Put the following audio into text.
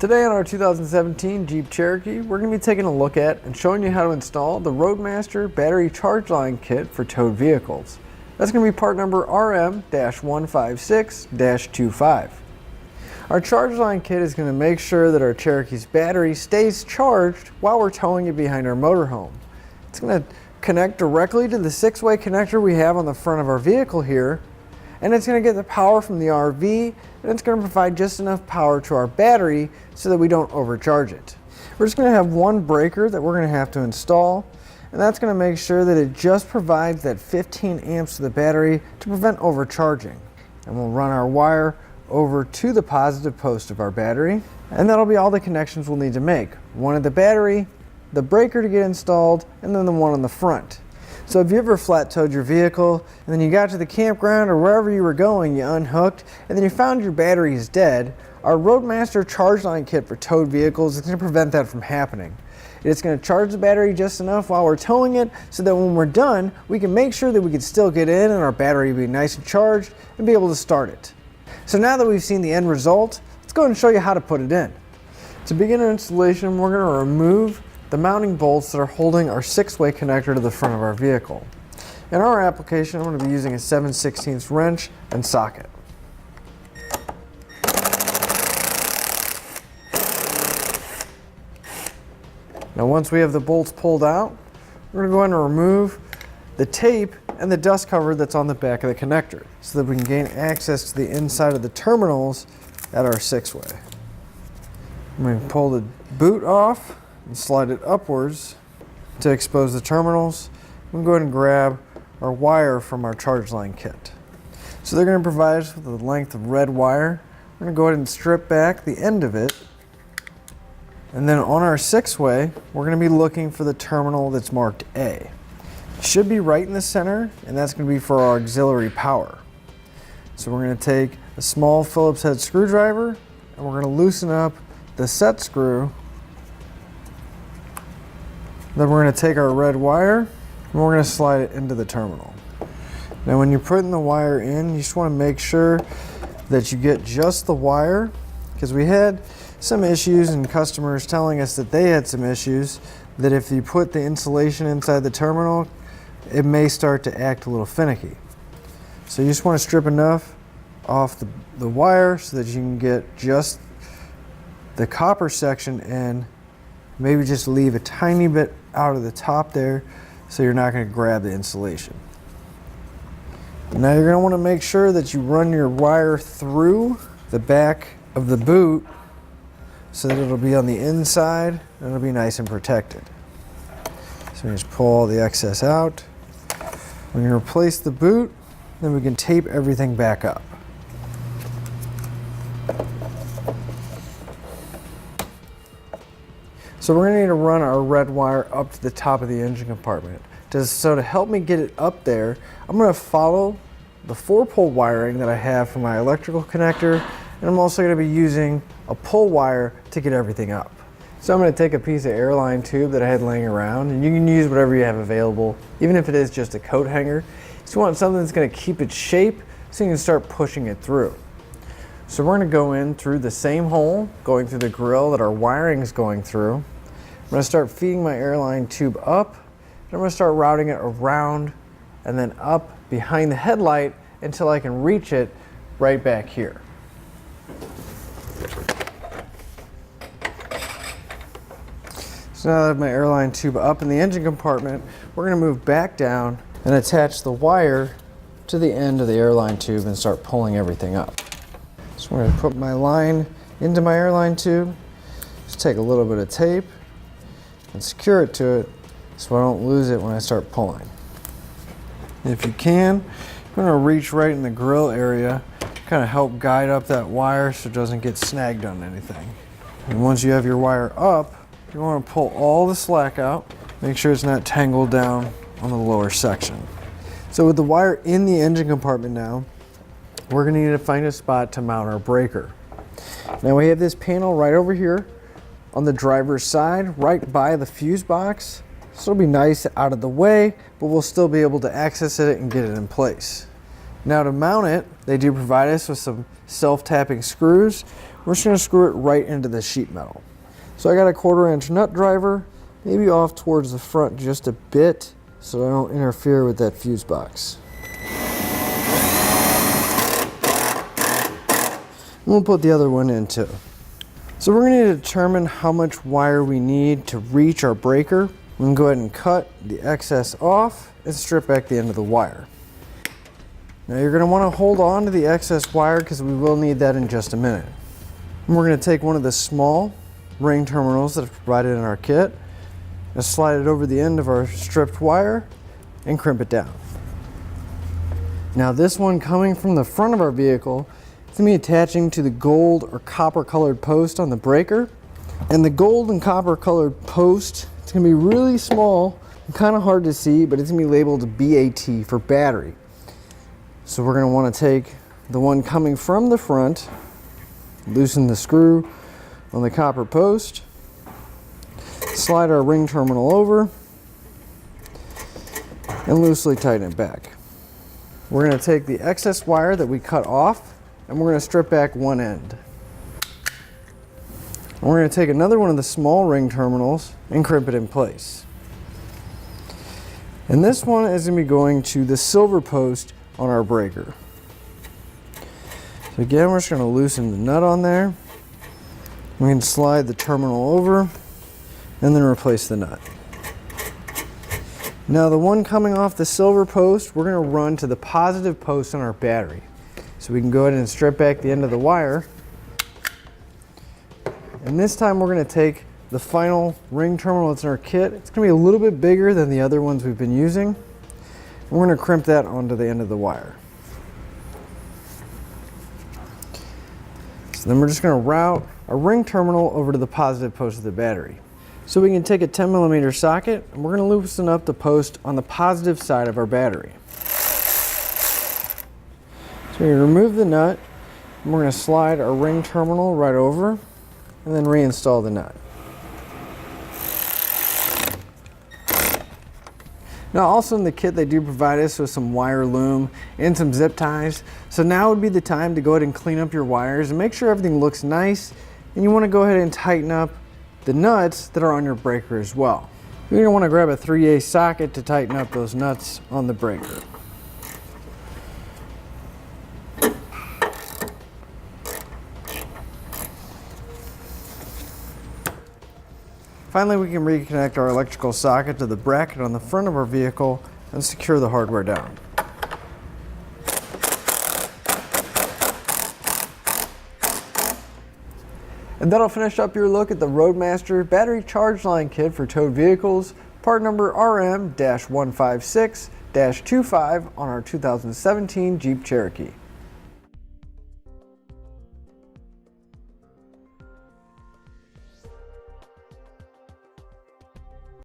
Today on our 2017 Jeep Cherokee, we're going to be taking a look at and showing you how to install the Roadmaster battery charge line kit for towed vehicles. That's going to be part number RM-156-25. Our charge line kit is going to make sure that our Cherokee's battery stays charged while we're towing it behind our motorhome. It's going to connect directly to the 6-way connector we have on the front of our vehicle here, and it's going to get the power from the RV, and it's going to provide just enough power to our battery so that we don't overcharge it. We're just going to have one breaker that we're going to have to install, and that's going to make sure that it just provides that 15 amps to the battery to prevent overcharging. And we'll run our wire over to the positive post of our battery, and that'll be all the connections we'll need to make. One at the battery, the breaker to get installed, and then the one on the front. So if you ever flat towed your vehicle and then you got to the campground or wherever you were going, you unhooked, and then you found your battery is dead, our Roadmaster charge line kit for towed vehicles is going to prevent that from happening. It's going to charge the battery just enough while we're towing it so that when we're done, we can make sure that we can still get in and our battery will be nice and charged and be able to start it. So now that we've seen the end result, let's go ahead and show you how to put it in. To begin our installation, we're going to remove the mounting bolts that are holding our 6-way connector to the front of our vehicle. In our application, I'm going to be using a 7/16 wrench and socket. Now once we have the bolts pulled out, we're going to go ahead and remove the tape and the dust cover that's on the back of the connector so that we can gain access to the inside of the terminals at our 6-way. I'm going to pull the boot off and slide it upwards to expose the terminals. We'll go ahead and grab our wire from our charge line kit. So they're going to provide us with a length of red wire. We're going to go ahead and strip back the end of it. And then on our 6-way, we're going to be looking for the terminal that's marked A. It should be right in the center, and that's going to be for our auxiliary power. So we're going to take a small Phillips head screwdriver, and we're going to loosen up the set screw. Then we're going to take our red wire and we're going to slide it into the terminal. Now when you're putting the wire in, you just want to make sure that you get just the wire, because we had some issues and customers telling us that they had some issues, that if you put the insulation inside the terminal, it may start to act a little finicky. So you just want to strip enough off the wire so that you can get just the copper section in. Maybe just leave a tiny bit out of the top there so you're not going to grab the insulation. Now you're going to want to make sure that you run your wire through the back of the boot so that it'll be on the inside and it'll be nice and protected. So we just pull all the excess out. When you replace the boot, then we can tape everything back up. So we're going to need to run our red wire up to the top of the engine compartment. So to help me get it up there, I'm going to follow the 4-pole wiring that I have for my electrical connector, and I'm also going to be using a pull wire to get everything up. So I'm going to take a piece of airline tube that I had laying around, and you can use whatever you have available, even if it is just a coat hanger. So you want something that's going to keep its shape so you can start pushing it through. So we're going to go in through the same hole, going through the grill that our wiring is going through. I'm going to start feeding my airline tube up, and I'm going to start routing it around and then up behind the headlight until I can reach it right back here. So now that I have my airline tube up in the engine compartment, we're going to move back down and attach the wire to the end of the airline tube and start pulling everything up. So I'm going to put my line into my airline tube, just take a little bit of tape and secure it to it so I don't lose it when I start pulling. If you can, you're going to reach right in the grill area, kind of help guide up that wire so it doesn't get snagged on anything. And once you have your wire up, you want to pull all the slack out, make sure it's not tangled down on the lower section. So with the wire in the engine compartment now, we're going to need to find a spot to mount our breaker. Now we have this panel right over here on the driver's side, right by the fuse box. So it'll be nice out of the way, but we'll still be able to access it and get it in place. Now to mount it, they do provide us with some self-tapping screws. We're just going to screw it right into the sheet metal. So I got a 1/4 inch nut driver, maybe off towards the front just a bit so I don't interfere with that fuse box. And we'll put the other one in too. So we're going to determine how much wire we need to reach our breaker. We can go ahead and cut the excess off and strip back the end of the wire. Now you're going to want to hold on to the excess wire because we will need that in just a minute. And we're going to take one of the small ring terminals that are provided in our kit and slide it over the end of our stripped wire and crimp it down. Now this one coming from the front of our vehicle, it's going to be attaching to the gold or copper colored post on the breaker. And the gold and copper colored post, it's going to be really small and kind of hard to see, but it's going to be labeled BAT for battery. So we're going to want to take the one coming from the front, loosen the screw on the copper post, slide our ring terminal over, and loosely tighten it back. We're going to take the excess wire that we cut off and we're going to strip back one end. And we're going to take another one of the small ring terminals and crimp it in place. And this one is going to be going to the silver post on our breaker. So again, we're just going to loosen the nut on there. We can slide the terminal over and then replace the nut. Now the one coming off the silver post, we're going to run to the positive post on our battery. So we can go ahead and strip back the end of the wire. And this time we're going to take the final ring terminal that's in our kit. It's going to be a little bit bigger than the other ones we've been using. And we're going to crimp that onto the end of the wire. So then we're just going to route a ring terminal over to the positive post of the battery. So we can take a 10mm socket and we're going to loosen up the post on the positive side of our battery. So we remove the nut and we're going to slide our ring terminal right over and then reinstall the nut. Now also in the kit they do provide us with some wire loom and some zip ties. So now would be the time to go ahead and clean up your wires and make sure everything looks nice. And you want to go ahead and tighten up the nuts that are on your breaker as well. You're going to want to grab a 3/8 socket to tighten up those nuts on the breaker. Finally, we can reconnect our electrical socket to the bracket on the front of our vehicle and secure the hardware down. And that'll finish up your look at the Roadmaster battery charge line kit for towed vehicles, part number RM-156-25 on our 2017 Jeep Cherokee.